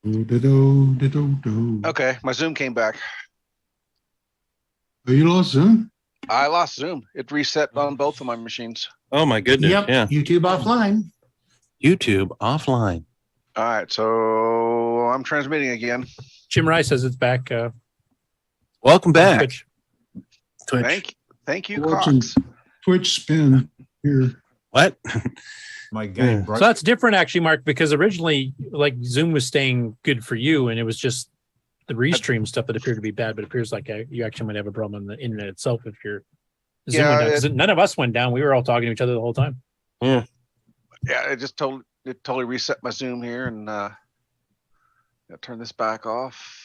Do-do-do-do-do-do. Okay, my Zoom came back. Oh, you lost Zoom? I lost Zoom. It reset on both of my machines. Oh my goodness. Yep. Yeah. YouTube offline. YouTube offline. All right, so I'm transmitting again. Jim Rice says it's back. Welcome back. Twitch. Thank you, Watching Cox. Twitch spin here. What? My guy. So that's different, actually, Mark, because originally, like, Zoom was staying good for you, and it was just the restream stuff that appeared to be bad. But it appears like you actually might have a problem on the internet itself if you're Zoom went down. 'Cause none of us went down. We were all talking to each other the whole time. Yeah. Yeah, it totally reset my Zoom here, and I'll turn this back off.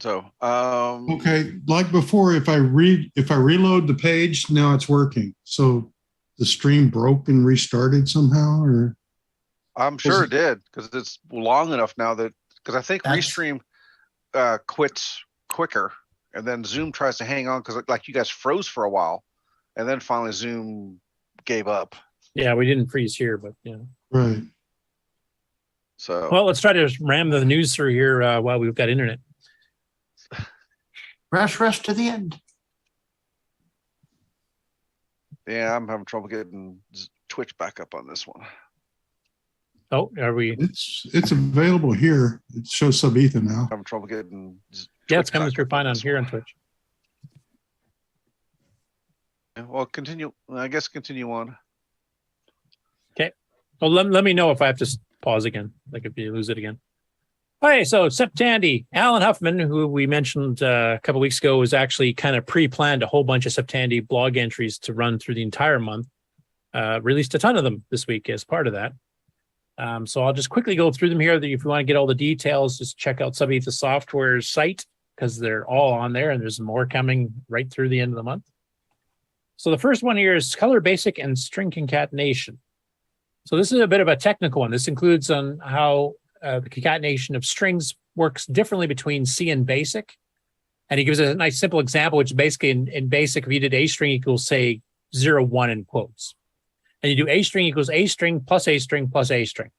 So Okay, like before, if I reload the page, now it's working. So the stream broke and restarted somehow, or I'm sure it did, because it's long enough now that because I think Restream quits quicker, and then Zoom tries to hang on because like you guys froze for a while, and then finally Zoom gave up. Yeah, we didn't freeze here, but yeah. Right. So well, let's try to ram the news through here while we've got internet. Rush to the end. Yeah, I'm having trouble getting Twitch back up on this one. Oh, are we? It's available here. It shows sub Ethan now. I'm having trouble getting. Yeah, it's coming through fine on here on Twitch. Well, continue. I guess continue on. Okay. Well, let me know if I have to pause again, like if you lose it again. Okay, so Tandy, Alan Huffman, who we mentioned a couple weeks ago, was actually kind of pre-planned a whole bunch of Tandy blog entries to run through the entire month. Released a ton of them this week as part of that. So I'll just quickly go through them here. If you want to get all the details, just check out Subetha Software's site because they're all on there, and there's more coming right through the end of the month. So the first one here is color basic and string concatenation. So this is a bit of a technical one. This includes on how the concatenation of strings works differently between C and basic. And he gives a nice simple example, which basically in basic, if you did A string equals, say, 0, 1 in quotes. And you do A string equals A string plus A string plus A string.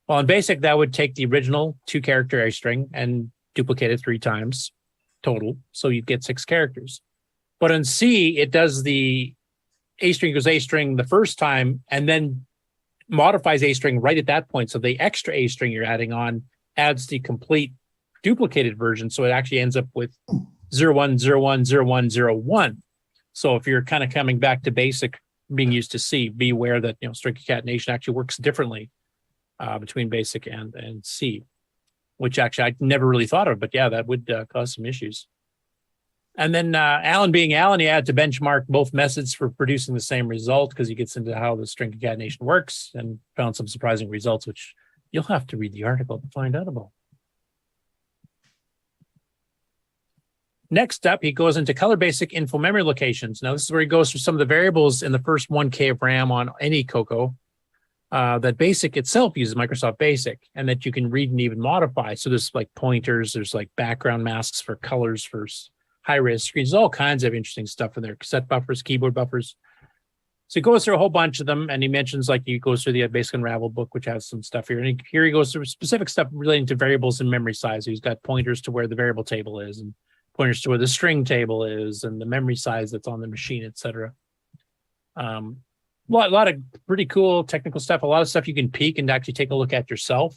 Well, in basic, that would take the original 2-character A string and duplicate it 3 times total. So you'd get 6 characters. But in C, it does the A string equals A string the first time and then modifies A string right at that point. So the extra A string you're adding on adds the complete duplicated version. So it actually ends up with 0, 1, 0, 1, 0, 1, 0, 1. So if you're kind of coming back to basic, being used to C, be aware that string concatenation actually works differently between basic and C, which actually I never really thought of, but yeah, that would cause some issues. And then Alan being Alan, he had to benchmark both methods for producing the same result because he gets into how the string concatenation works and found some surprising results, which you'll have to read the article to find out about. Next up, he goes into color basic info memory locations. Now, this is where he goes through some of the variables in the first 1K of RAM on any CoCo that BASIC itself uses, Microsoft BASIC, and that you can read and even modify. So there's like pointers, there's like background masks for colors for high-res screens, all kinds of interesting stuff in there, cassette buffers, keyboard buffers. So he goes through a whole bunch of them, and he mentions, like, he goes through the Basic Unravel book, which has some stuff here. And here he goes through specific stuff relating to variables and memory size. So he's got pointers to where the variable table is, and pointers to where the string table is, and the memory size that's on the machine, etc. A lot of pretty cool technical stuff. A lot of stuff you can peek and actually take a look at yourself.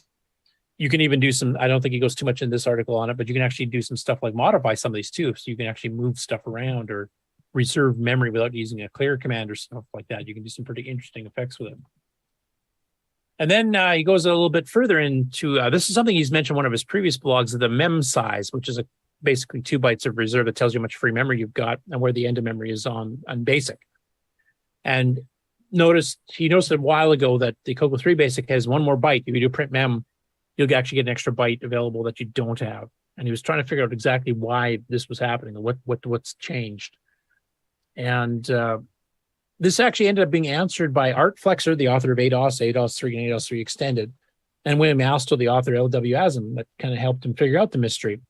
You can even do some, I don't think he goes too much in this article on it, but you can actually do some stuff like modify some of these too. So you can actually move stuff around or reserve memory without using a clear command or stuff like that. You can do some pretty interesting effects with it. And then he goes a little bit further into, this is something he's mentioned in one of his previous blogs, the mem size, which is basically 2 bytes of reserve that tells you how much free memory you've got and where the end of memory is on BASIC. And he noticed a while ago that the CoCo 3 BASIC has 1 more byte. If you do print mem, you'll actually get an extra byte available that you don't have. And he was trying to figure out exactly why this was happening and what's changed. And this actually ended up being answered by Art Flexer, the author of ADOS, ADOS 3, and ADOS 3 Extended, and William Astle, the author of LWASM, that kind of helped him figure out the mystery.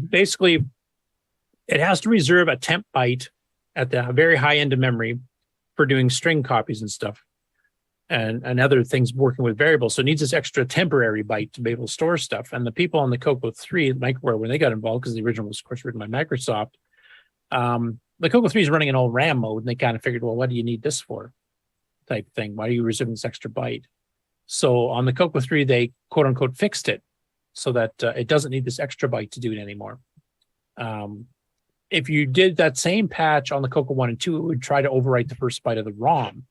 Basically, it has to reserve a temp byte at the very high end of memory for doing string copies and stuff. and other things working with variables. So it needs this extra temporary byte to be able to store stuff. And the people on the Coco 3 microware, when they got involved, because the original was, of course, written by Microsoft, the Coco 3 is running in old RAM mode, and they kind of figured, well, what do you need this for? Type thing. Why are you reserving this extra byte? So on the Coco 3, they quote unquote fixed it so that it doesn't need this extra byte to do it anymore. If you did that same patch on the Coco 1 and 2, it would try to overwrite the first byte of the ROM,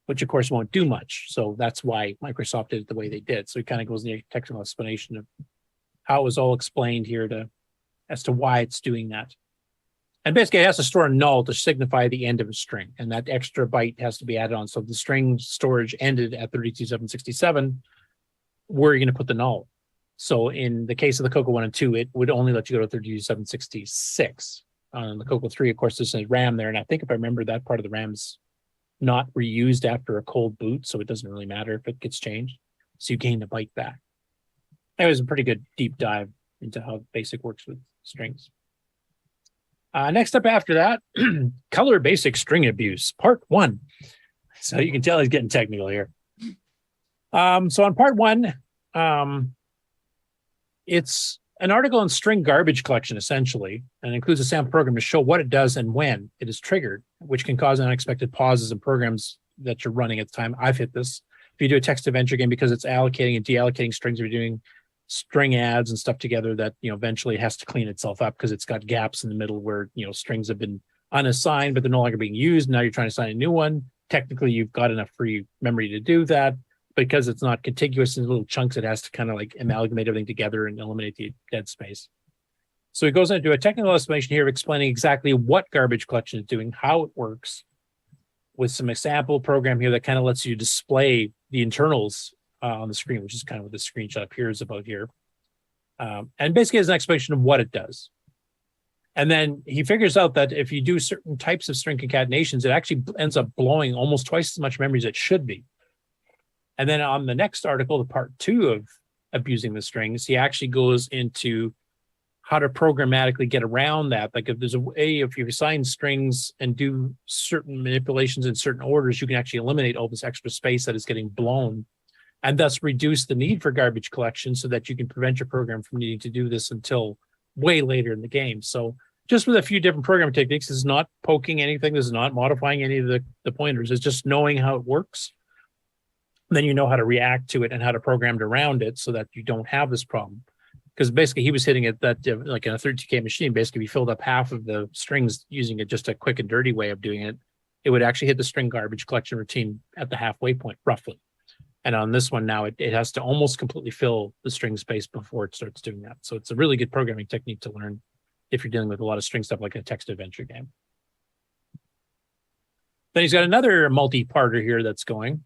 which of course won't do much. So that's why Microsoft did it the way they did. So it kind of goes in the technical explanation of how it was all explained here as to why it's doing that. And basically, it has to store a null to signify the end of a string, and that extra byte has to be added on. So if the string storage ended at 32,767, where are you going to put the null? So in the case of the Coco 1 and 2, it would only let you go to 32,766. On the Coco 3, of course, there's a RAM there, and I think if I remember, that part of the RAM's not reused after a cold boot, so it doesn't really matter if it gets changed. So you gain the byte back. That was a pretty good deep dive into how BASIC works with strings. Next up after that, color basic string abuse, part 1. So you can tell he's getting technical here. So on part 1, it's an article on string garbage collection, essentially, and includes a sample program to show what it does and when it is triggered, which can cause unexpected pauses in programs that you're running at the time. I've hit this. If you do a text adventure game, because it's allocating and deallocating strings, if you're doing string adds and stuff together, that eventually it has to clean itself up because it's got gaps in the middle where strings have been unassigned but they're no longer being used. Now you're trying to assign a new one. Technically you've got enough free memory to do that. Because it's not contiguous in little chunks, it has to kind of like amalgamate everything together and eliminate the dead space. So it goes into a technical explanation here explaining exactly what garbage collection is doing, how it works, with some example program here that kind of lets you display the internals on the screen, which is kind of what the screenshot appears about here. And basically has an explanation of what it does. And then he figures out that if you do certain types of string concatenations, it actually ends up blowing almost twice as much memory as it should be. And then on the next article, the part 2 of abusing the strings, he actually goes into how to programmatically get around that. Like if there's a way, if you assign strings and do certain manipulations in certain orders, you can actually eliminate all this extra space that is getting blown and thus reduce the need for garbage collection so that you can prevent your program from needing to do this until way later in the game. So just with a few different programming techniques, this is not poking anything. This is not modifying any of the pointers. It's just knowing how it works. Then you know how to react to it and how to program around it so that you don't have this problem. Because basically he was hitting it that like in a 32K machine, basically if you filled up half of the strings using it just a quick and dirty way of doing it, it would actually hit the string garbage collection routine at the halfway point, roughly. And on this one now, it has to almost completely fill the string space before it starts doing that. So it's a really good programming technique to learn if you're dealing with a lot of string stuff like a text adventure game. Then he's got another multi-parter here that's going.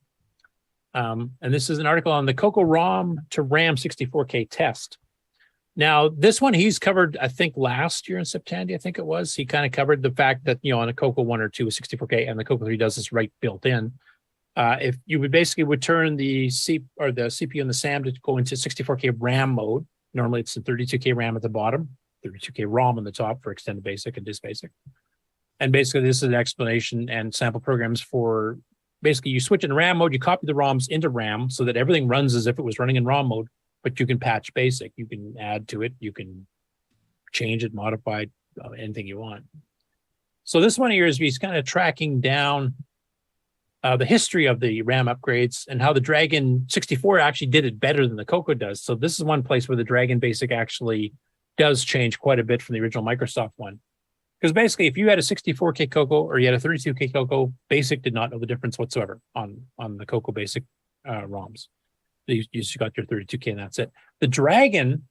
And this is an article on the Coco ROM to RAM 64K test. Now, this one he's covered, I think, last year in Septandy, I think it was. He kind of covered the fact that, on a Coco 1 or 2 with 64K, and the Coco 3 does this right built in. If you would basically turn the CPU and the SAM to go into 64K RAM mode, normally it's a 32K RAM at the bottom, 32K ROM on the top for extended basic and disk basic. And basically, this is an explanation and sample programs for basically you switch in RAM mode, you copy the ROMs into RAM so that everything runs as if it was running in ROM mode, but you can patch basic. You can add to it. You can change it, modify it, anything you want. So this one here is he's kind of tracking down the history of the RAM upgrades and how the Dragon 64 actually did it better than the Coco does. So this is one place where the Dragon Basic actually does change quite a bit from the original Microsoft one. Because basically, if you had a 64K Coco or you had a 32K Coco, Basic did not know the difference whatsoever on the Coco Basic ROMs. You just got your 32K and that's it. The Dragon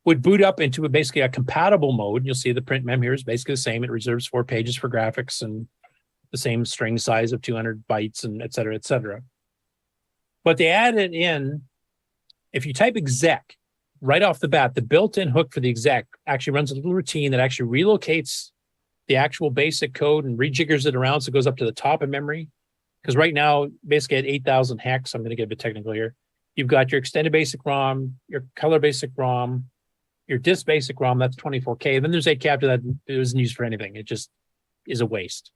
would boot up into basically a compatible mode. You'll see the print mem here is basically the same. It reserves 4 pages for graphics and the same string size of 200 bytes and et cetera, et cetera. But they added in, if you type exec right off the bat, the built-in hook for the exec actually runs a little routine that actually relocates the actual basic code and rejiggers it around so it goes up to the top of memory. Because right now, basically at 8,000 hex, I'm going to get a bit technical here, you've got your extended basic ROM, your color basic ROM, your disk basic ROM, that's 24K. And then there's 8K after that, it isn't used for anything. It just is a waste.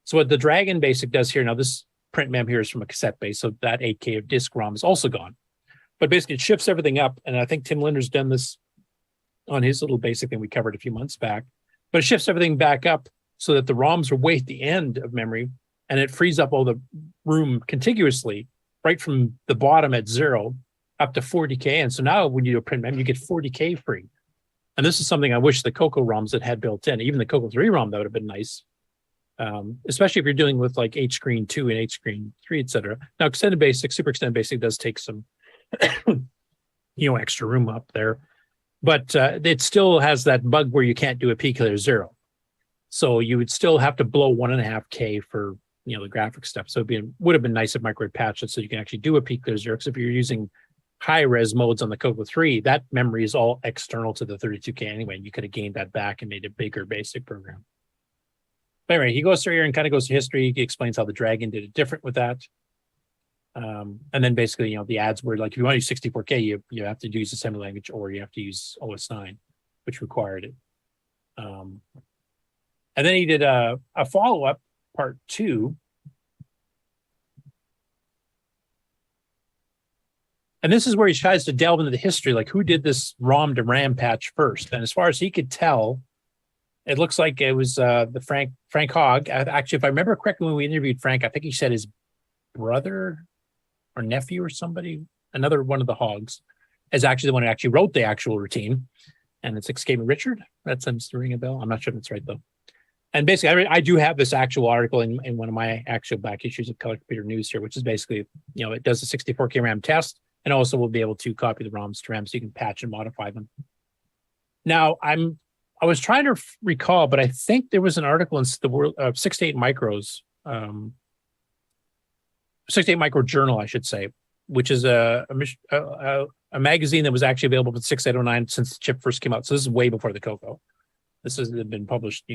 So what the Dragon Basic does here, now this print mem here is from a cassette base, so that 8K of disk ROM is also gone. But basically, it shifts everything up, and I think Tim Linder's done this on his little basic thing we covered a few months back. But it shifts everything back up so that the ROMs are way at the end of memory, and it frees up all the room contiguously, right from the bottom at 0 up to 40K. And so now when you do a print mem, you get 40K free. And this is something I wish the Coco ROMs had built in. Even the Coco 3 ROM, that would have been nice. Especially if you're dealing with like H-Screen 2 and H-Screen 3, etc. Now, Extended Basic, Super Extended Basic does take some, extra room up there. But it still has that bug where you can't do a P-Killer 0. So you would still have to blow 1.5K for, the graphic stuff. So would have been nice if Micro had patched it so you can actually do a P-Clear 0. Because if you're using high-res modes on the Coco 3, that memory is all external to the 32K anyway. And you could have gained that back and made a bigger basic program. But anyway, he goes through here and kind of goes to history. He explains how the Dragon did it different with that. And then basically, the ads were like, if you want to use 64K, you have to use assembly language or you have to use OS9, which required it. And then he did a follow-up, part 2. And this is where he tries to delve into the history, like who did this ROM to RAM patch first. And as far as he could tell, it looks like it was the Frank Hogg. Actually, if I remember correctly, when we interviewed Frank, I think he said his brother or nephew or somebody, another one of the Hoggs, is actually the one who actually wrote the actual routine. And it's escaping Richard. That seems to ring a bell. I'm not sure if it's right, though. And basically, I do have this actual article in one of my actual back issues of Color Computer News here, which is basically, it does a 64K RAM test, and also will be able to copy the ROMs to RAM so you can patch and modify them. Now, I was trying to recall, but I think there was an article in the World 68 Micros, 68 Micro Journal, I should say, which is a magazine that was actually available for 6809 since the chip first came out. So this is way before the Coco. This has been published,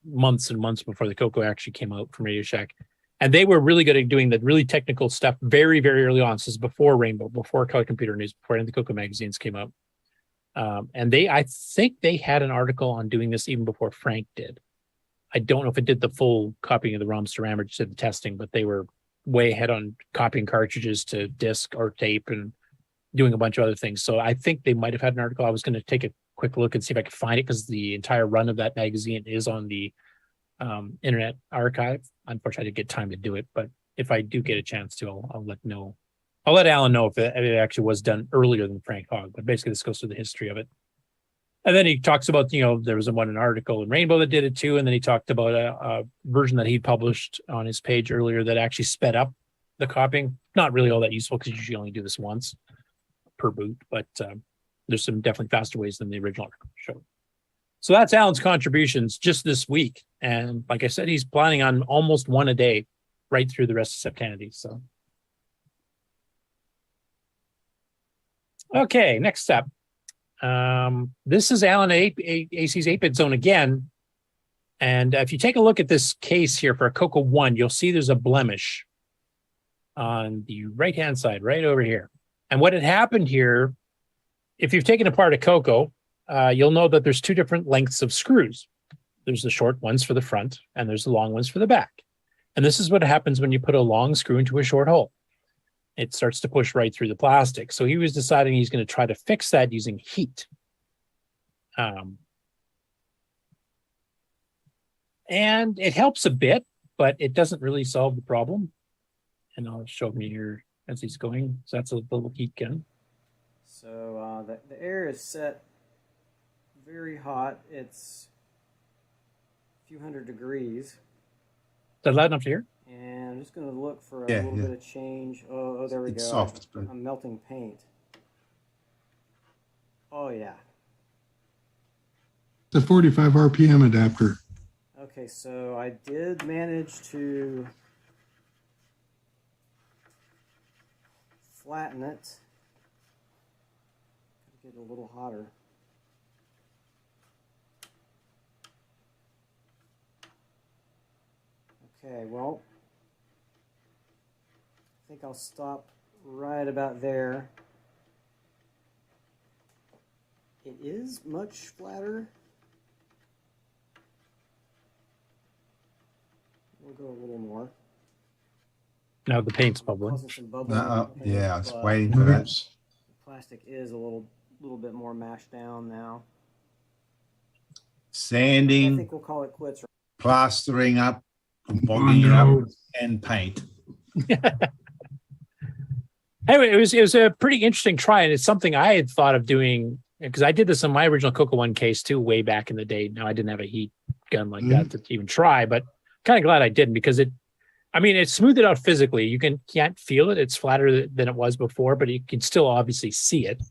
months and months before the Coco actually came out from Radio Shack. And they were really good at doing the really technical stuff very, very early on. This is before Rainbow, before Color Computer News, before any of the Coco magazines came out. And I think they had an article on doing this even before Frank did. I don't know if it did the full copying of the ROMs to RAM or just did the testing, but they were way ahead on copying cartridges to disk or tape and doing a bunch of other things. So I think they might have had an article. I was going to take a quick look and see if I could find it because the entire run of that magazine is on the Internet Archive. Unfortunately, I didn't get time to do it, but if I do get a chance to, I'll let know. I'll let Alan know if it actually was done earlier than Frank Hogg, but basically this goes through the history of it. And then he talks about, there was an article in Rainbow that did it too. And then he talked about a version that he published on his page earlier that actually sped up the copying. Not really all that useful because you usually only do this once per boot, but there's some definitely faster ways than the original article showed. So that's Alan's contributions just this week. And like I said, he's planning on almost one a day right through the rest of September. So. Okay, next up. This is Alan AC's 8-Bit Zone again. And if you take a look at this case here for a Coco 1, you'll see there's a blemish on the right-hand side, right over here. And what had happened here, if you've taken apart a Coco, you'll know that there's two different lengths of screws. There's the short ones for the front, and there's the long ones for the back. And this is what happens when you put a long screw into a short hole. It starts to push right through the plastic. So he was deciding he's going to try to fix that using heat. And it helps a bit, but it doesn't really solve the problem. And I'll show me here as he's going. So that's a little heat gun. So the air is set very hot. It's a few hundred degrees. Is that loud enough to hear? And I'm just going to look for a little bit of change. Oh, there we go. Soft. I'm melting paint. Oh, yeah. It's a 45 RPM adapter. Okay, so I did manage to flatten it. Get it a little hotter. Okay, well, I think I'll stop right about there. It is much flatter. We'll go a little more. Now the paint's bubbling. Causing some bubbling in the paint, Yeah, I was but waiting for that. Oops. the plastic is a little bit more mashed down now. I Sanding, think we'll call it quits. plastering up, bogging it up, and paint. Anyway, it was a pretty interesting try, and it's something I had thought of doing because I did this in my original Coco One case too, way back in the day. Now I didn't have a heat gun like that to even try, but kind of glad I didn't because it smoothed it out physically. You can't feel it; it's flatter than it was before, but you can still obviously see it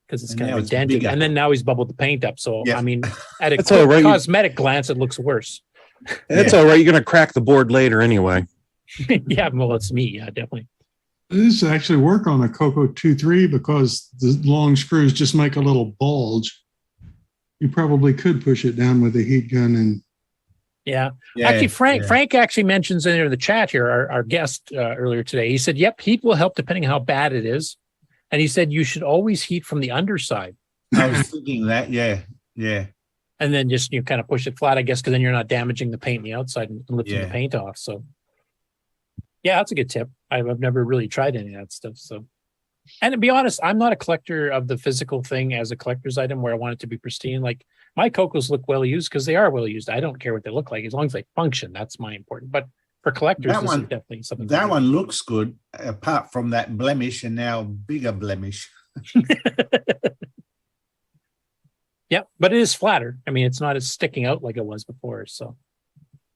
because it's kind of indented. And then now he's bubbled the paint up. So Yeah. I mean, at a That's all right. cosmetic glance, it looks worse. It's all right. You're going to crack the board later anyway. Yeah, well, it's me. Yeah, definitely. This actually work on a Coco 2.3 because the long screws just make a little bulge. You probably could push it down with a heat gun and. Yeah. Actually, Frank actually mentions in the chat here, our guest earlier today, he said, yep, heat will help depending on how bad it is. And he said, you should always heat from the underside. I was thinking that, yeah. And then just, you kind of push it flat, I guess, because then you're not damaging the paint on the outside and lifting Yeah. the paint off. So, yeah, that's a good tip. I've never really tried any of that stuff. So, and to be honest, I'm not a collector of the physical thing as a collector's item where I want it to be pristine. Like my Cocos look well used because they are well used. I don't care what they look like as long as they function. That's my important. But for collectors, this is definitely something. That one looks good, apart from that blemish and now bigger blemish. Yeah, but it is flatter. I mean, it's not as sticking out like it was before. So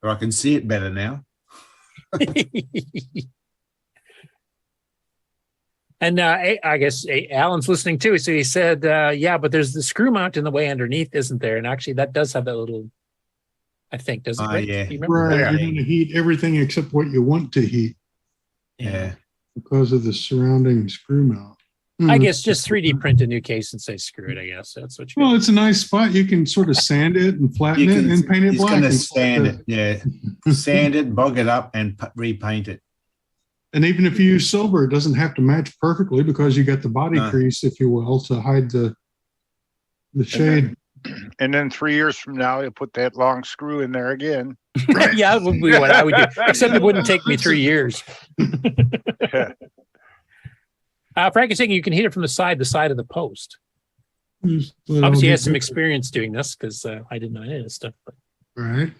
Or I can see it better now. And I guess Alan's listening too. So he said, yeah, but there's the screw mount in the way underneath, isn't there? And actually that does have that little, I think, does it? Right? Yeah. Do you remember? Right, Yeah. you're going to heat everything except what you want to heat Yeah. because of the surrounding screw mount. I guess just 3D print a new case and say screw it, I guess. That's what you Well, it's a nice spot. You can sort of sand it and flatten it and paint it He's black. going to and sand it, yeah. Sand it, bog it up, and repaint it. And even if you use silver, it doesn't have to match perfectly because you got the body No. crease, if you will, to hide the shade. And then 3 years from now, you'll put that long screw in there again. Yeah, that would be what I would do. Except it wouldn't take me 3 years. Frank is saying you can heat it from the side of the post. Obviously, he has some experience doing this because I didn't know any of this stuff. But. Right.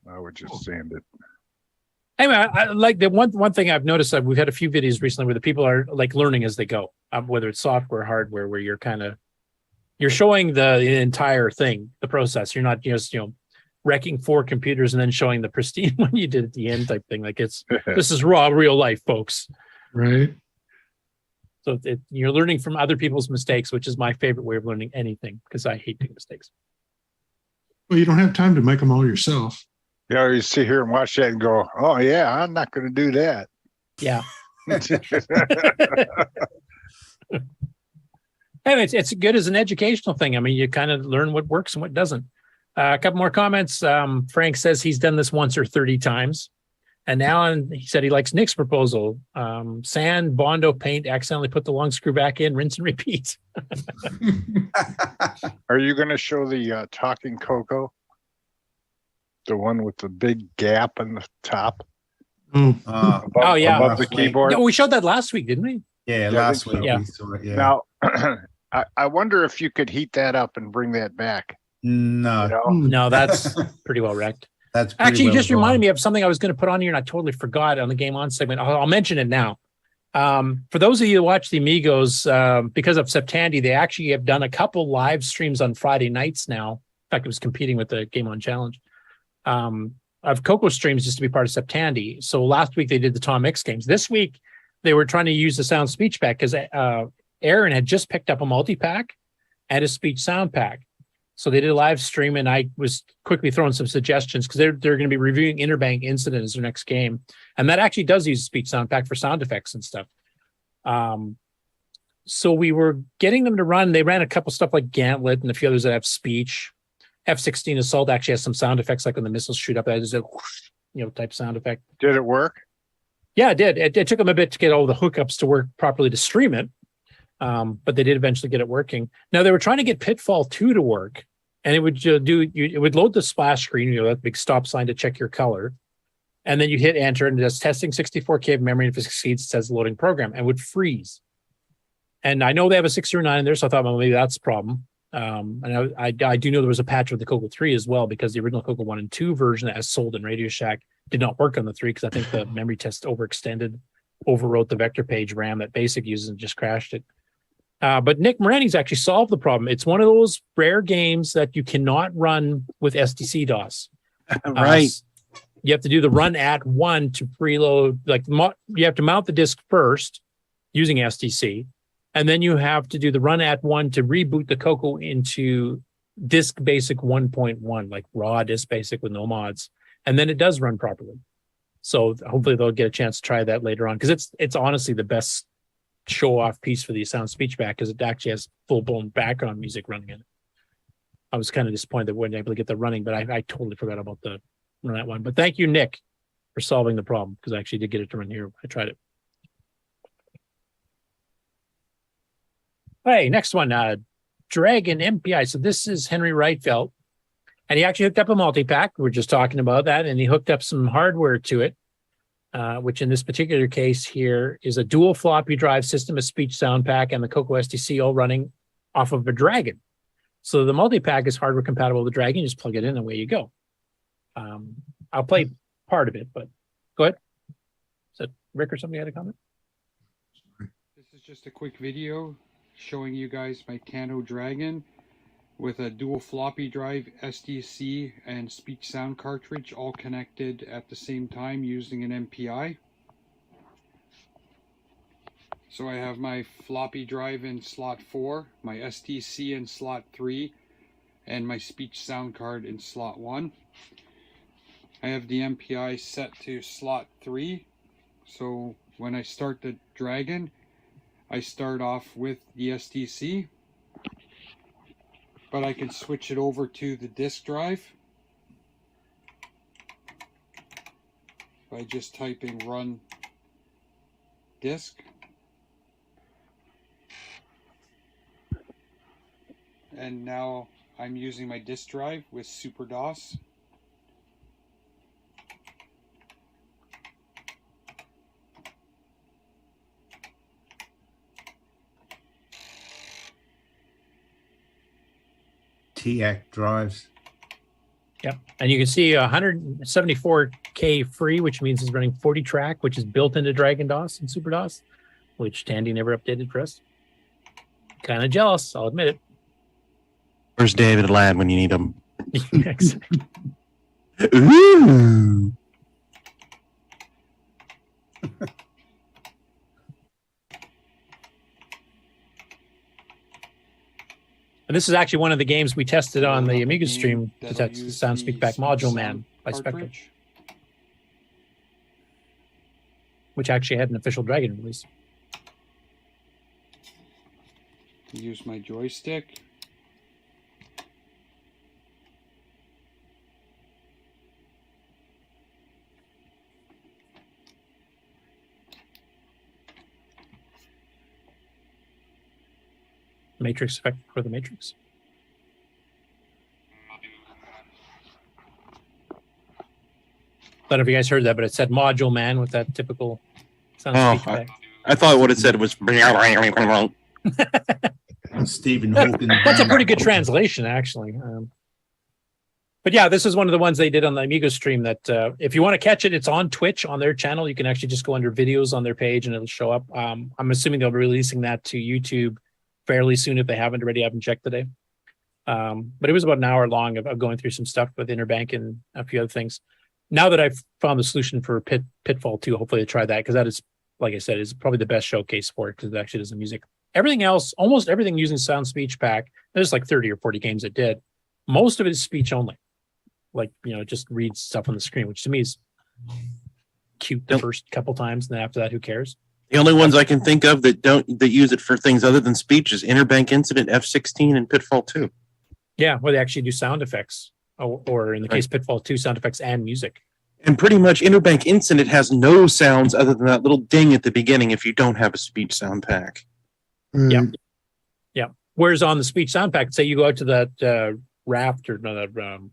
I would just sand it. Anyway, I like the one thing I've noticed that we've had a few videos recently where the people are like learning as they go, whether it's software, hardware, where you're showing the entire thing, the process. You're not just, wrecking 4 computers and then showing the pristine one you did at the end type thing. Like this is raw, real life, folks. Right. So you're learning from other people's mistakes, which is my favorite way of learning anything because I hate making mistakes. Well, you don't have time to make them all yourself. Yeah, you sit here and watch that and go, oh, yeah, I'm not going to do that. Yeah. Anyway, it's good as an educational thing. I mean, you kind of learn what works and what doesn't. A couple more comments. Frank says he's done this once or 30 times. And Alan, he said he likes Nick's proposal. Sand, Bondo paint, accidentally put the long screw back in, rinse and repeat. Are you going to show the talking Coco? The one with the big gap in the top? Oh, Above, yeah. above the keyboard? Yeah, we showed that last week, didn't we? Yeah, I last think week. so. We saw it, yeah. Now, I wonder if you could heat that up and bring that back. No, You know? No, that's pretty well wrecked. that's pretty Actually, you well just reminded gone. me of something I was going to put on here and I totally forgot on the Game On segment. I'll mention it now. For those of you who watch the Amigos, because of Septandy, they actually have done a couple live streams on Friday nights now. In fact, it was competing with the Game On Challenge. Of Coco streams just to be part of Septandy. So last week they did the Tom Mix games. This week they were trying to use the sound speech pack because Aaron had just picked up a multi-pack and a speech sound pack. So they did a live stream and I was quickly throwing some suggestions because they're going to be reviewing Interbank Incident as their next game. And that actually does use a speech sound pack for sound effects and stuff. So we were getting them to run. They ran a couple stuff like Gantlet and a few others that have speech. F-16 Assault actually has some sound effects like when the missiles shoot up. That is a whoosh, type sound effect. Did it work? Yeah, it did. It took them a bit to get all the hookups to work properly to stream it. But they did eventually get it working. Now they were trying to get Pitfall 2 to work, and it would it would load the splash screen, that big stop sign to check your color. And then you hit enter and it does testing 64K of memory. If it succeeds, it says loading program and would freeze. And I know they have a 609 in there, so I thought, well, maybe that's the problem. And I do know there was a patch with the Coco 3 as well, because the original Coco 1 and 2 version as sold in Radio Shack did not work on the 3 because I think the memory test overextended, overwrote the vector page RAM that BASIC uses and just crashed it. But Nick Morani's actually solved the problem. It's one of those rare games that you cannot run with STC DOS. Right. You have to do the run at 1 to preload. Like you have to mount the disk first using STC. And then you have to do the run at 1 to reboot the Coco into disk basic 1.1, like raw disk basic with no mods. And then it does run properly. So hopefully they'll get a chance to try that later on, because it's honestly the best show off piece for the sound speech back, because it actually has full blown background music running in it. I was kind of disappointed that we weren't able to get that running, but I totally forgot about the run at 1. But thank you, Nick, for solving the problem, because I actually did get it to run here. I tried it. Hey, next one, Dragon MPI. So this is Henry Reitfeld, and he actually hooked up a multi-pack. We were just talking about that, and he hooked up some hardware to it, which in this particular case here is a dual floppy drive system, a speech sound pack, and the Coco STC all running off of a Dragon. So the multi-pack is hardware compatible with the Dragon. You just plug it in, and away you go. I'll play part of it, but go ahead. Is that Rick or somebody had a comment? This is just a quick video showing you guys my Canon Dragon with a dual floppy drive, SDC, and speech sound cartridge all connected at the same time using an MPI. So I have my floppy drive in slot 4, my SDC in slot 3, and my speech sound card in slot 1. I have the MPI set to slot 3, so when I start the Dragon, I start off with the SDC, but I can switch it over to the disk drive by just typing run disk. And now I'm using my disk drive with Super DOS. TAC drives. Yep. And you can see 174K free, which means it's running 40 track, which is built into Dragon DOS and Super DOS, which Tandy never updated for us. Kind of jealous, I'll admit it. Where's David Ladd when you need him? Exactly. Ooh. And this is actually one of the games we tested on the Amiga stream to test the Sound Speak Back Module Man by Spectrum, which actually had an official Dragon release. Use my joystick. Matrix effect for the Matrix. I don't know if you guys heard that, but it said Module Man with that typical sound speech back. I thought what it said was. Stephen Hawking. That's a pretty good translation, actually. But yeah, this is one of the ones they did on the Amiga stream that if you want to catch it, it's on Twitch on their channel. You can actually just go under videos on their page and it'll show up. I'm assuming they'll be releasing that to YouTube fairly soon if they haven't already. I haven't checked today. But it was about an hour long of going through some stuff with Interbank and a few other things. Now that I've found the solution for Pitfall 2, hopefully I try that, because that is, like I said, is probably the best showcase for it, because it actually does the music. Everything else, almost everything using Sound Speech Pack, there's like 30 or 40 games that did. Most of it is speech only. Like, just reads stuff on the screen, which to me is cute the first couple times, and then after that, who cares? The only ones I can think of that use it for things other than speech is Interbank Incident, F-16, and Pitfall 2. Yeah, where they actually do sound effects, or in the case Pitfall 2, sound effects and music. And pretty much Interbank Incident has no sounds other than that little ding at the beginning if you don't have a speech sound pack. Yeah. Yeah. Whereas on the speech sound pack, say you go out to that raft or that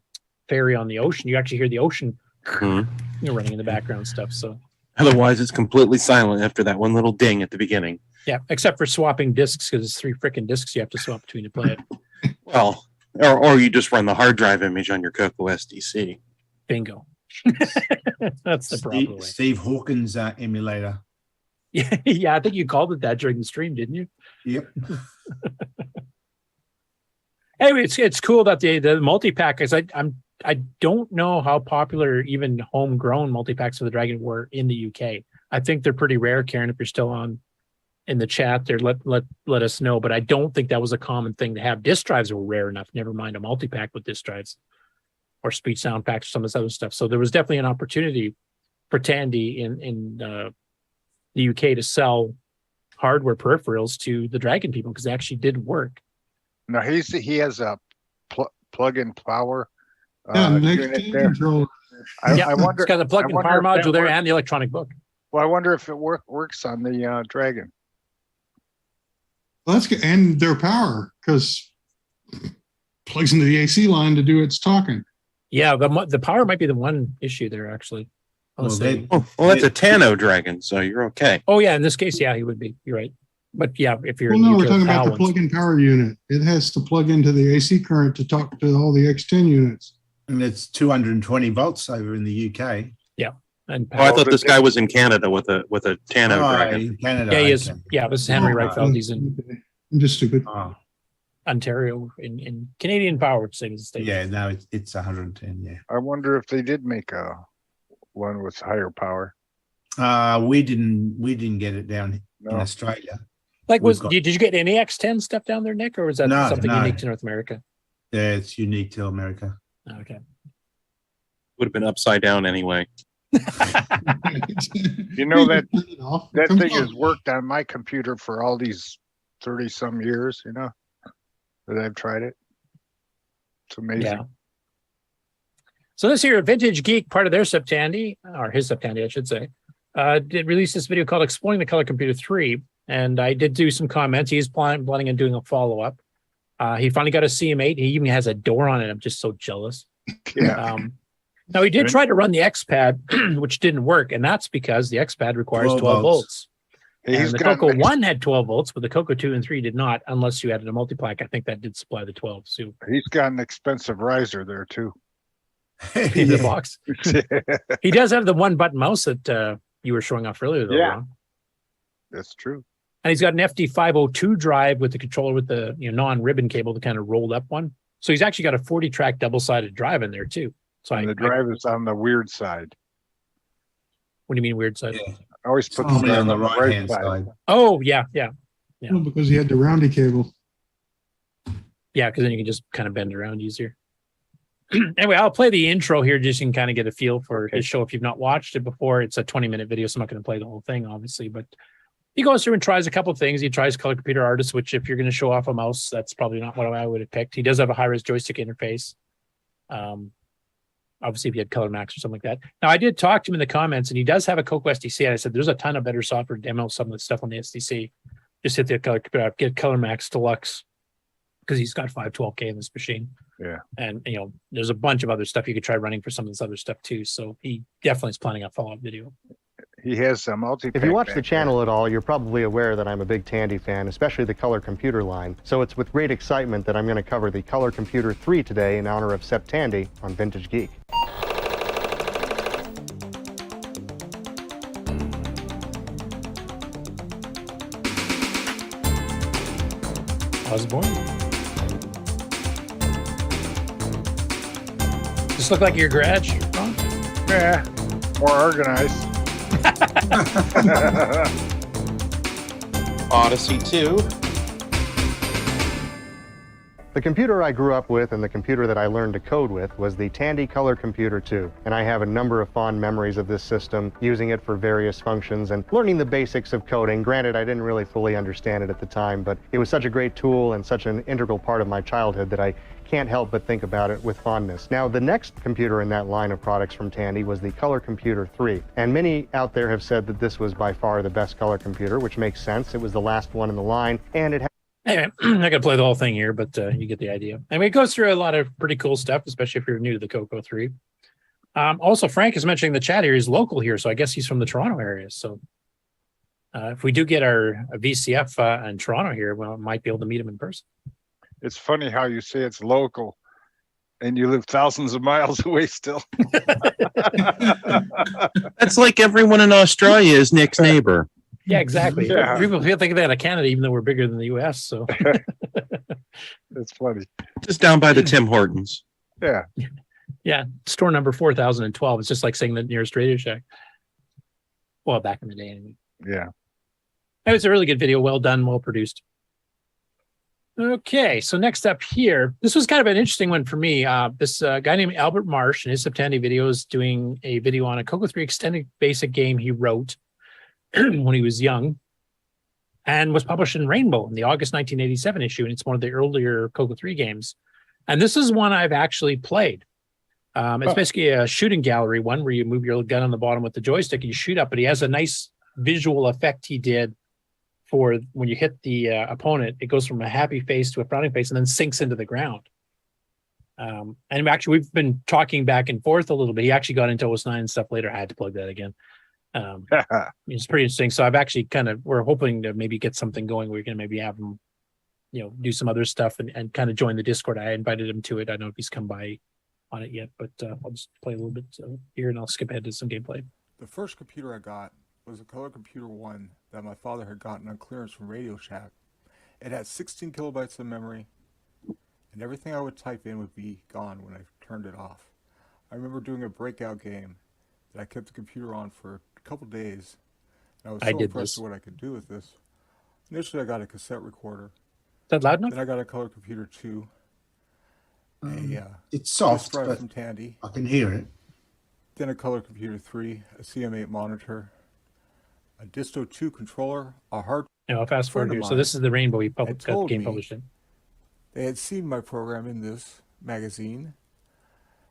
ferry on the ocean, you actually hear the ocean running in the background stuff. So Otherwise, it's completely silent after that one little ding at the beginning. yeah, except for swapping discs because it's 3 freaking discs you have to swap between to play it. Well, or you just run the hard drive image on your Coco SDC. Bingo. That's the problem. Steve Hawkins emulator. Yeah, I think you called it that during the stream, didn't you? Yep. Anyway, it's cool that the multi-pack is I don't know how popular even homegrown multi-packs for the Dragon were in the UK. I think they're pretty rare. Karen, if you're still on in the chat there, let us know. But I don't think that was a common thing to have. Disk drives were rare enough. Never mind a multi-pack with disk drives or speech sound packs or some of this other stuff. So there was definitely an opportunity for Tandy in the UK to sell hardware peripherals to the Dragon people because they actually did work. No, he has a plug-in power. Next controller. I wonder. It's got the plug-in power module there and the electronic book. Well, I wonder if it works on the Dragon. Well, that's good. And their power, because plugs into the AC line to do its talking. Yeah, the power might be the one issue there, actually. Well, that's a Tano Dragon, so you're okay. Oh, yeah, in this case, yeah, he would be. You're right. But yeah, if you're... Well, no, we're talking about the plug-in power unit. It has to plug into the AC current to talk to all the X10 units. And it's 220 volts over in the UK. Yeah. And I thought this guy was in Canada with a Tano Dragon. In Canada. Yeah, he is. Yeah, this is Henry Reichfeld. He's in I'm just stupid. Ontario in Canadian Power, same as the state. Yeah, no, it's 110. Yeah. I wonder if they did make one with higher power. We didn't get it down in Australia. Like, did you get any X10 stuff down there, Nick, or was that something unique to North America? Yeah, it's unique to America. Okay. Would have been upside down anyway. You know that thing has worked on my computer for all these 30 some years, you know, that I've tried it. It's amazing. Yeah. So this here, Vintage Geek, part of their Septandy, or his Septandy, I should say, did release this video called Exploring the Color Computer 3. And I did do some comments. He's planning on doing a follow-up. He finally got a CM8. He even has a door on it. I'm just so jealous. Yeah. Now, he did try to run the XPad, which didn't work. And that's because the XPad requires 12 volts. And the Coco 1 had 12 volts, but the Coco 2 and 3 did not, unless you added a multiplack. I think that did supply the 12. So he's got an expensive riser there, too. In the box. He does have the one-button mouse that you were showing off earlier, though. Yeah. Ron. That's true. And he's got an FD502 drive with the controller with the non-ribbon cable, the kind of rolled up one. So he's actually got a 40-track double-sided drive in there too. So the drive is on the weird side. What do you mean weird side? Yeah. I always put the on the right-hand side. Oh, yeah. Well, because he had the roundy cable. Yeah, because then you can just kind of bend around easier. Anyway, I'll play the intro here just so you can kind of get a feel for his show. If you've not watched it before, it's a 20-minute video, so I'm not going to play the whole thing, obviously, but he goes through and tries a couple of things. He tries Color Computer Artist, which if you're going to show off a mouse, that's probably not what I would have picked. He does have a high-res joystick interface. Obviously, if you had Color Max or something like that. Now, I did talk to him in the comments, and he does have a Coco SDC. And I said, there's a ton of better software to demo some of the stuff on the SDC. Just hit the Color Computer, get Color Max Deluxe, because he's got 512K in this machine. Yeah. And, there's a bunch of other stuff you could try running for some of this other stuff, too. So he definitely is planning a follow-up video. He has a multi. If you watch the channel at all, you're probably aware that I'm a big Tandy fan, especially the Color Computer line. So it's with great excitement that I'm going to cover the Color Computer 3 today in honor of Sep Tandy on Vintage Geek. Osborne. Does this look like your garage, Ron? Yeah, more organized. Odyssey 2. The computer I grew up with and the computer that I learned to code with was the Tandy Color Computer 2, and I have a number of fond memories of this system, using it for various functions and learning the basics of coding. Granted, I didn't really fully understand it at the time, but it was such a great tool and such an integral part of my childhood that I can't help but think about it with fondness. Now, the next computer in that line of products from Tandy was the Color Computer 3, and many out there have said that this was by far the best color computer, which makes sense. It was the last one in the line, and it had... Anyway, I'm not going to play the whole thing here, but you get the idea. Anyway, it goes through a lot of pretty cool stuff, especially if you're new to the Coco 3. Also, Frank is mentioning the chat here. He's local here, so I guess he's from the Toronto area. So if we do get our VCF in Toronto here, we might be able to meet him in person. It's funny how you say it's local and you live thousands of miles away still. That's like everyone in Australia is Nick's neighbor. Yeah, exactly. Yeah. People think that of Canada, even though we're bigger than the US. So It's funny. Just down by the Tim Hortons. Yeah. yeah, store number 4012. It's just like saying the nearest Radio Shack. Well, back in the day, anyway. Yeah. It was a really good video, well done, well produced. Okay, so next up here, this was kind of an interesting one for me. This guy named Albert Marsh in his Tandy videos doing a video on a Coco 3 extended basic game he wrote when he was young and was published in Rainbow in the August 1987 issue, and it's one of the earlier Coco 3 games. And this is one I've actually played. It's basically a shooting gallery one where you move your gun on the bottom with the joystick and you shoot up, but he has a nice visual effect he did for when you hit the opponent. It goes from a happy face to a frowning face and then sinks into the ground. And actually, we've been talking back and forth a little bit. He actually got into OS 9 and stuff later. I had to plug that again. It's pretty interesting. So I've actually we're hoping to maybe get something going. We're going to maybe have him, do some other stuff and kind of join the Discord. I invited him to it. I don't know if he's come by on it yet, but I'll just play a little bit here and I'll skip ahead to some gameplay. The first computer I got was a Color Computer 1 that my father had gotten on clearance from Radio Shack. It had 16 kilobytes of memory, and everything I would type in would be gone when I turned it off. I remember doing a breakout game that I kept the computer on for a couple days, and I was so impressed with what I could do with this. Initially, I got a cassette recorder. Is that loud enough? Then I got a Color Computer 2. It's soft, drive but from Tandy. I can hear it. Then a Color Computer 3, a CM8 monitor, a Disto 2 controller, a hard. I'll fast forward here. So this is the Rainbow he got game published in. They had seen my program in this magazine,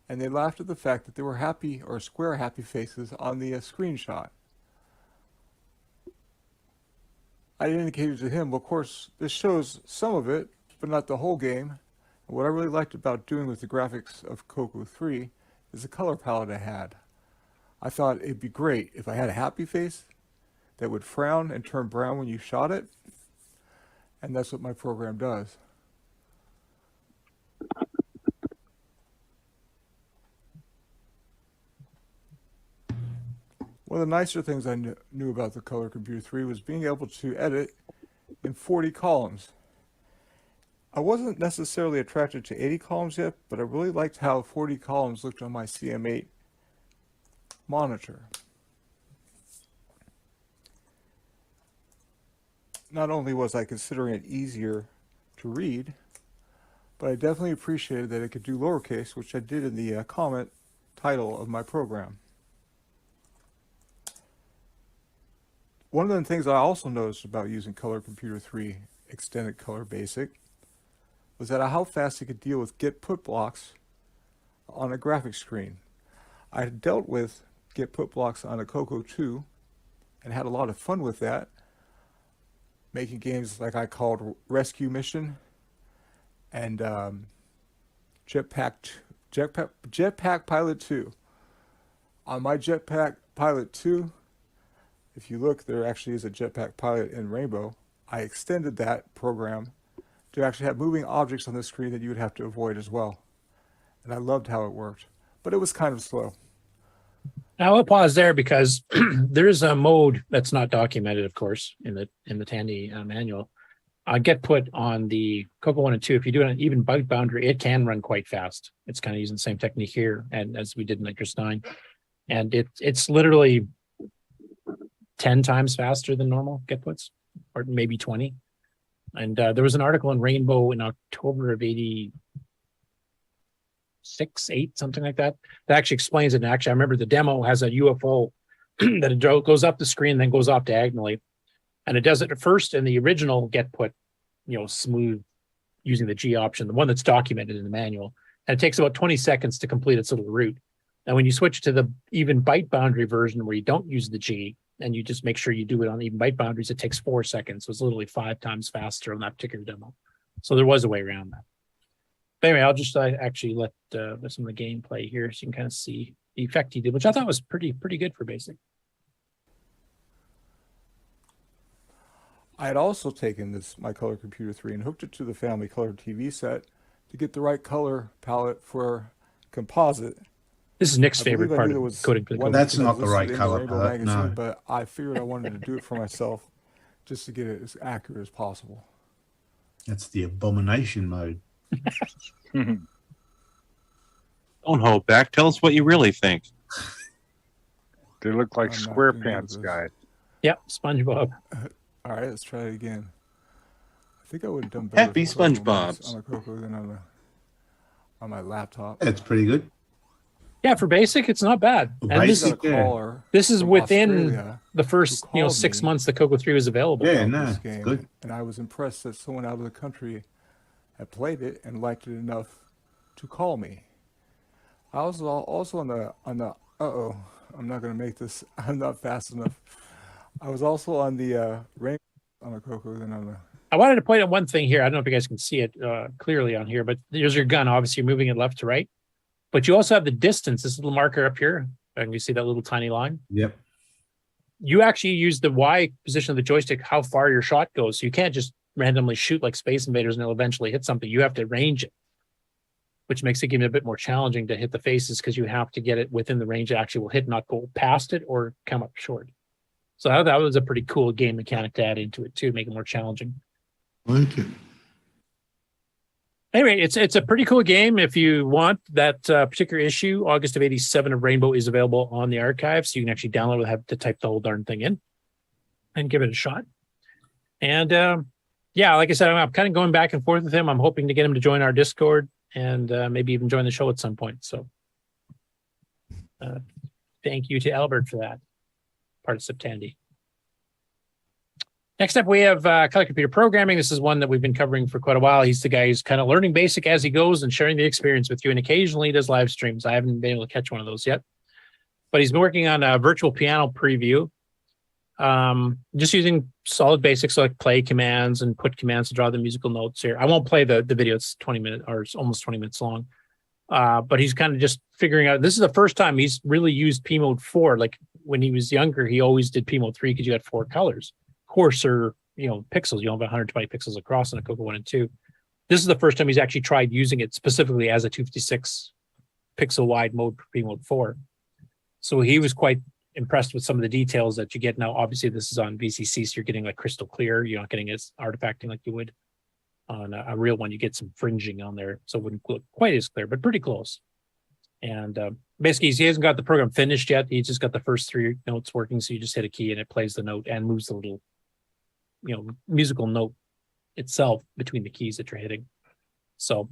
and they laughed at the fact that there were happy or square happy faces on the screenshot. I indicated to him, well, of course, this shows some of it, but not the whole game. And what I really liked about doing with the graphics of Coco 3 is the color palette I had. I thought it'd be great if I had a happy face that would frown and turn brown when you shot it, and that's what my program does. One of the nicer things I knew about the Color Computer 3 was being able to edit in 40 columns. I wasn't necessarily attracted to 80 columns yet, but I really liked how 40 columns looked on my CM8 monitor. Not only was I considering it easier to read, but I definitely appreciated that it could do lowercase, which I did in the comment title of my program. One of the things I also noticed about using Color Computer 3 Extended Color Basic was that how fast it could deal with get put blocks on a graphics screen. I had dealt with get put blocks on a Coco 2 and had a lot of fun with that, making games like I called Rescue Mission and Jetpack Pilot 2. On my Jetpack Pilot 2, if you look, there actually is a Jetpack Pilot in Rainbow. I extended that program to actually have moving objects on the screen that you would have to avoid as well. And I loved how it worked, but it was kind of slow. Now I'll pause there because there's a mode that's not documented, of course, in the Tandy manual. Get put on the Coco 1 and 2. If you do it on even byte boundary, it can run quite fast. It's kind of using the same technique here and as we did in Nitrous 9. And it's literally 10 times faster than normal get puts, or maybe 20. And there was an article in Rainbow in October of 86, 8, something like that, that actually explains it. And actually, I remember the demo has a UFO that it goes up the screen and then goes off diagonally. And it does it at first in the original get put, smooth using the G option, the one that's documented in the manual. And it takes about 20 seconds to complete its little route. Now, when you switch to the even byte boundary version where you don't use the G, and you just make sure you do it on even byte boundaries, it takes 4 seconds. So it's literally 5 times faster on that particular demo. So there was a way around that. But anyway, I'll just actually let some of the gameplay here so you can kind of see the effect he did, which I thought was pretty good for basic. I had also taken my Color Computer 3 and hooked it to the family color TV set to get the right color palette for composite. This is Nick's favorite part of coding for the code. That's not the right color palette, no. But I figured I wanted to do it for myself just to get it as accurate as possible. That's the abomination mode. Don't hold back. Tell us what you really think. They look like SquarePants guys. Yep, SpongeBob. All right, let's try it again. I think I would have done better. Happy SpongeBob's on a Coco than on my laptop. It's pretty good. Yeah, for basic, it's not bad. And Basic, this is within Australia the first 6 months the Coco 3 was available. Yeah, no, this it's game, good. and I was impressed that someone out of the country had played it and liked it enough to call me. I was also on the I'm not going to make this. I'm not fast enough. I was also on the range on a Coco than on the. I wanted to point out one thing here. I don't know if you guys can see it clearly on here, but there's your gun. Obviously, you're moving it left to right. But you also have the distance, this little marker up here. And you see that little tiny line? Yep. You actually use the Y position of the joystick, how far your shot goes. So you can't just randomly shoot like Space Invaders and it'll eventually hit something. You have to range it, which makes the game a bit more challenging to hit the faces because you have to get it within the range it actually will hit, not go past it or come up short. So that was a pretty cool game mechanic to add into it too, make it more challenging. I like it. Anyway, it's a pretty cool game. If you want that particular issue, August of '87 of Rainbow is available on the archive, so you can actually download it, have to type the whole darn thing in and give it a shot. And yeah, like I said, I'm kind of going back and forth with him. I'm hoping to get him to join our Discord and maybe even join the show at some point. So thank you to Albert for that, part of Tandy. Next up, we have color computer programming. This is one that we've been covering for quite a while. He's the guy who's kind of learning basic as he goes and sharing the experience with you. And occasionally he does live streams. I haven't been able to catch one of those yet. But he's been working on a virtual piano preview. Just using solid basics like play commands and put commands to draw the musical notes here. I won't play the video. It's 20 minutes or it's almost 20 minutes long. But he's kind of just figuring out. This is the first time he's really used P mode 4. Like when he was younger, he always did P mode 3 because you had 4 colors. Coarser, pixels. You have 120 pixels across in a Coco 1 and 2. This is the first time he's actually tried using it specifically as a 256 pixel wide mode for P mode 4. So he was quite impressed with some of the details that you get. Now, obviously, this is on VCC, so you're getting like crystal clear. You're not getting as artifacting like you would on a real one. You get some fringing on there, so it wouldn't look quite as clear, but pretty close. And basically, he hasn't got the program finished yet. He just got the first 3 notes working, so you just hit a key and it plays the note and moves the little musical note itself between the keys that you're hitting. So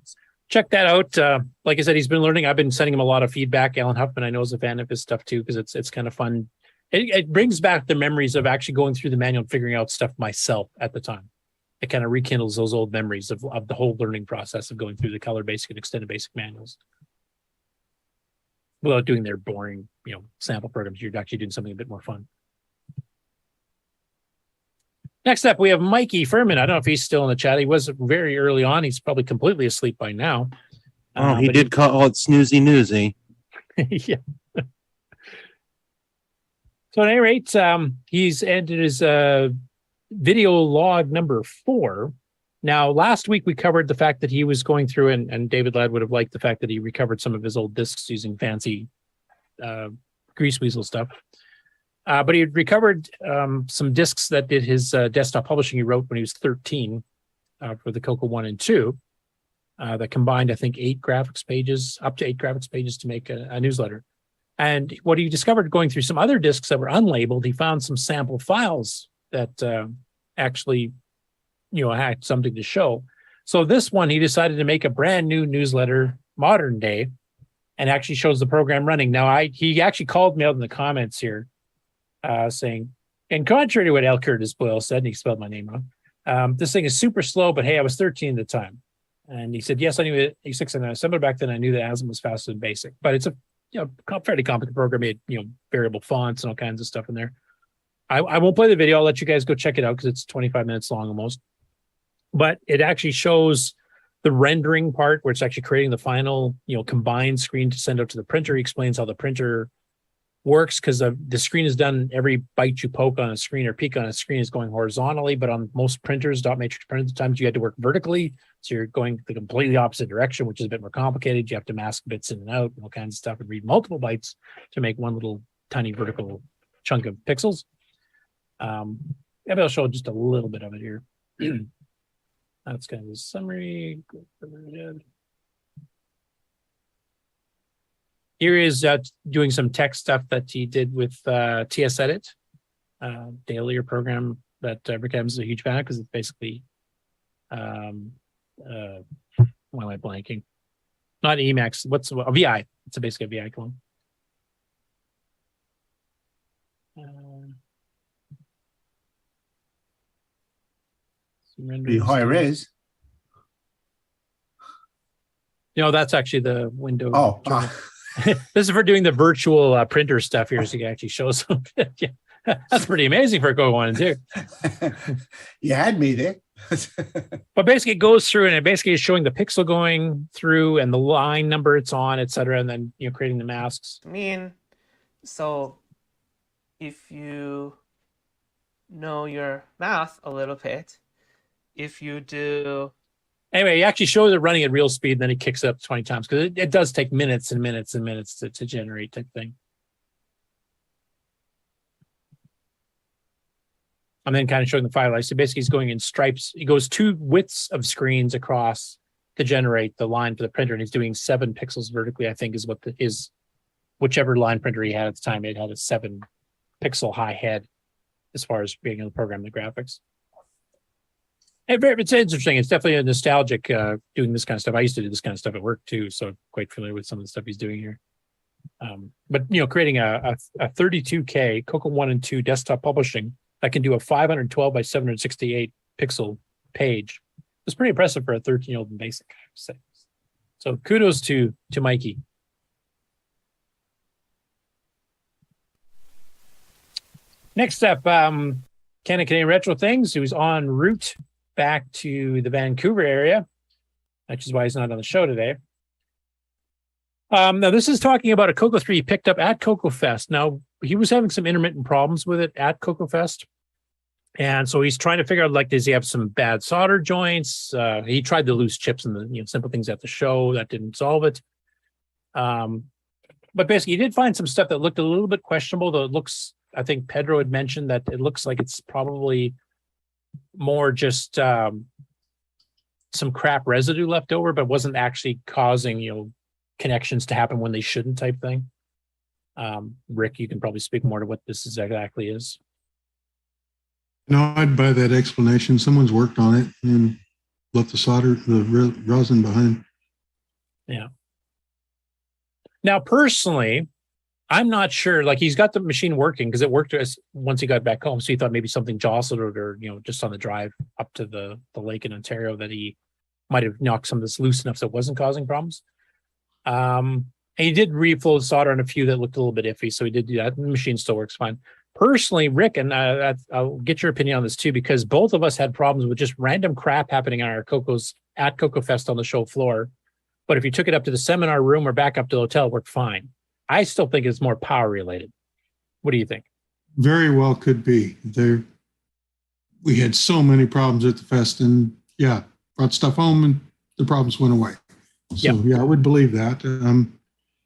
check that out. Like I said, he's been learning. I've been sending him a lot of feedback. Alan Huffman, I know, is a fan of his stuff too, because it's kind of fun. It brings back the memories of actually going through the manual and figuring out stuff myself at the time. It kind of rekindles those old memories of the whole learning process of going through the color basic and extended basic manuals. Without doing their boring, sample programs, you're actually doing something a bit more fun. Next up, we have Mikey Furman. I don't know if he's still in the chat. He was very early on. He's probably completely asleep by now. Oh, he did call it snoozy newsy. Yeah. So at any rate, he's ended his video log number 4. Now, last week we covered the fact that he was going through, and David Ladd would have liked the fact that he recovered some of his old discs using fancy grease weasel stuff. But he had recovered some discs that did his desktop publishing he wrote when he was 13 for the Coco 1 and 2 that combined, I think, 8 graphics pages, up to 8 graphics pages to make a newsletter. And what he discovered going through some other discs that were unlabeled, he found some sample files that actually, had something to show. So this one, he decided to make a brand new newsletter, modern day, and actually shows the program running. Now, he actually called me out in the comments here, saying, and contrary to what L. Curtis Boyle said, and he spelled my name wrong, this thing is super slow, but hey, I was 13 at the time. And he said, yes, I knew it. He's 6 and I assembled back then. I knew that ASM was faster than BASIC, but it's a fairly complicated program. It had, variable fonts and all kinds of stuff in there. I won't play the video. I'll let you guys go check it out because it's 25 minutes long almost. But it actually shows the rendering part, where it's actually creating the final, combined screen to send out to the printer. He explains how the printer works, because the screen is done, every bite you poke on a screen or peek on a screen is going horizontally, but on most printers, dot matrix printers, times you had to work vertically, so you're going the completely opposite direction, which is a bit more complicated. You have to mask bits in and out and all kinds of stuff and read multiple bytes to make one little tiny vertical chunk of pixels. Maybe I'll show just a little bit of it here. That's kind of a summary. Here is doing some text stuff that he did with TS Edit, daily program that Rick Adams is a huge fan of, because it's basically, why am I blanking? Not Emacs. What's a VI? It's basically a VI clone. The high res. That's actually the window. Oh. This is for doing the virtual printer stuff here, so you can actually show some. Yeah. That's pretty amazing for Go 1 and 2. You had me there. But basically, it goes through and it basically is showing the pixel going through and the line number it's on, etc., and then creating the masks. So if you know your math a little bit, if you do. Anyway, he actually shows it running at real speed, and then he kicks it up 20 times, because it does take minutes and minutes and minutes to generate type thing. And then kind of showing the firelight. So basically he's going in stripes. He goes 2 widths of screens across to generate the line for the printer, and he's doing 7 pixels vertically, I think is what whichever line printer he had at the time, it had a 7 pixel high head as far as being able to program the graphics. It's interesting. It's definitely a nostalgic doing this kind of stuff. I used to do this kind of stuff at work too, so I'm quite familiar with some of the stuff he's doing here. But creating a 32K CoCo 1 and 2 desktop publishing that can do a 512 by 768 pixel page is pretty impressive for a 13-year-old in BASIC, I have to say. So kudos to Mikey. Next up, Canon Canadian Retro Things, who's en route back to the Vancouver area, which is why he's not on the show today. Now, this is talking about a CoCo 3 he picked up at CoCoFest. Now, he was having some intermittent problems with it at CoCoFest. And so he's trying to figure out, does he have some bad solder joints? He tried the loose chips and the simple things at the show. That didn't solve it. But basically, he did find some stuff that looked a little bit questionable, though it looks, I think Pedro had mentioned that it looks like it's probably more just some crap residue left over, but wasn't actually causing, connections to happen when they shouldn't type thing. Rick, you can probably speak more to what this exactly is. No, I'd buy that explanation. Someone's worked on it and left the rosin behind. Yeah. Now, personally, I'm not sure. He's got the machine working because it worked once he got back home. So he thought maybe something jostled it, or just on the drive up to the lake in Ontario, that he might have knocked some of this loose enough so it wasn't causing problems. And he did reflow solder on a few that looked a little bit iffy, so he did do that. And the machine still works fine. Personally, Rick, and I'll get your opinion on this too, because both of us had problems with just random crap happening on our CoCos at CoCoFest on the show floor. But if you took it up to the seminar room or back up to the hotel, it worked fine. I still think it's more power related. What do you think? Very well could be. We had so many problems at the fest, and brought stuff home and the problems went away. So I would believe that. And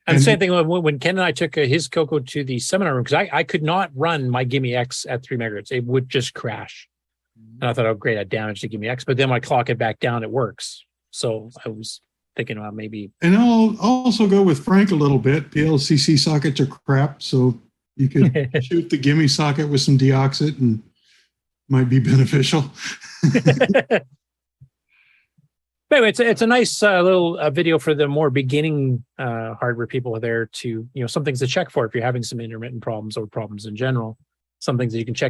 the same thing when Ken and I took his CoCo to the seminar room, because I could not run my Gimme X at 3 megahertz. It would just crash. And I thought, oh, great, I damaged the Gimme X. But then when I clock it back down, it works. So I was thinking about maybe. And I'll also go with Frank a little bit. PLCC sockets are crap. So you could shoot the Gimme socket with some deoxit and might be beneficial. Anyway, it's a nice little video for the more beginning hardware people there to, some things to check for if you're having some intermittent problems or problems in general. Some things that you can check